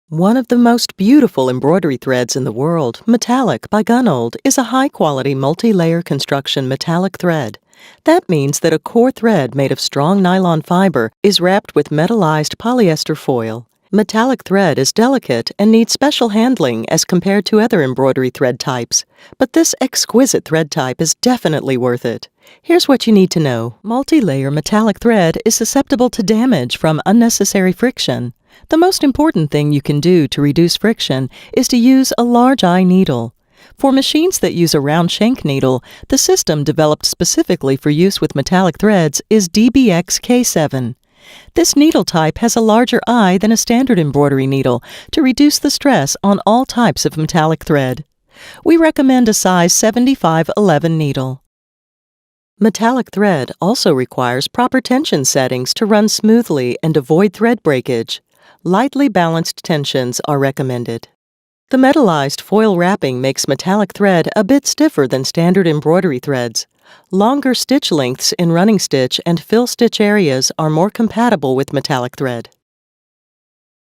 One of the most beautiful embroidery threads in the world, Metallic by Gunold, is a high-quality multi-layer construction metallic thread. That means that a core thread made of strong nylon fiber is wrapped with metallized polyester foil. Metallic thread is delicate and needs special handling as compared to other embroidery thread types, but this exquisite thread type is definitely worth it. Here's what you need to know. Multi-layer metallic thread is susceptible to damage from unnecessary friction. The most important thing you can do to reduce friction is to use a large eye needle. For machines that use a round shank needle, the system developed specifically for use with metallic threads is DBX K7. This needle type has a larger eye than a standard embroidery needle to reduce the stress on all types of metallic thread. We recommend a size 75-11 needle. Metallic thread also requires proper tension settings to run smoothly and avoid thread breakage. Lightly balanced tensions are recommended. The metallized foil wrapping makes metallic thread a bit stiffer than standard embroidery threads. Longer stitch lengths in running stitch and fill stitch areas are more compatible with metallic thread.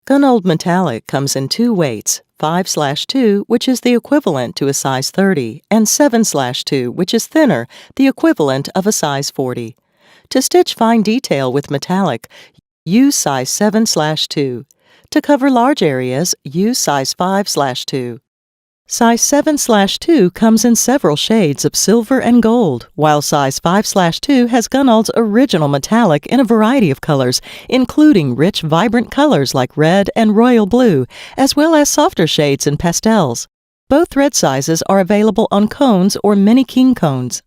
Gunold Metallic comes in two weights, 5/2, which is the equivalent to a size 30, and 7/2, which is thinner, the equivalent of a size 40. To stitch fine detail with metallic, use size 7/2. To cover large areas, use size 5/2. Size 7/2 comes in several shades of silver and gold, while size 5/2 has Gunold's original metallic in a variety of colors, including rich, vibrant colors like red and royal blue, as well as softer shades and pastels. Both thread sizes are available on cones or mini king cones.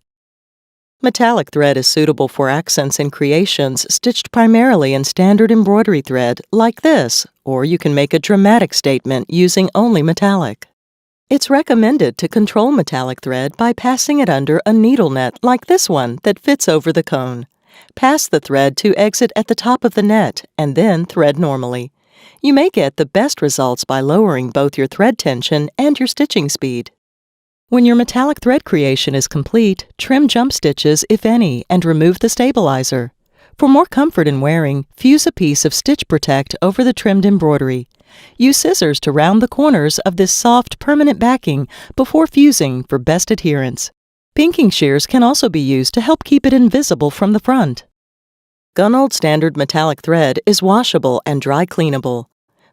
Metallic thread is suitable for accents and creations stitched primarily in standard embroidery thread, like this, or you can make a dramatic statement using only metallic. It's recommended to control metallic thread by passing it under a needle net like this one that fits over the cone. Pass the thread to exit at the top of the net and then thread normally. You may get the best results by lowering both your thread tension and your stitching speed. When your metallic thread creation is complete, trim jump stitches, if any, and remove the stabilizer. For more comfort in wearing, fuse a piece of Stitch Protect over the trimmed embroidery. Use scissors to round the corners of this soft, permanent backing before fusing for best adherence. Pinking shears can also be used to help keep it invisible from the front. Gunold standard metallic thread is washable and dry cleanable.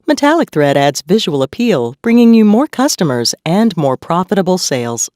Metallic thread adds visual appeal, bringing you more customers and more profitable sales.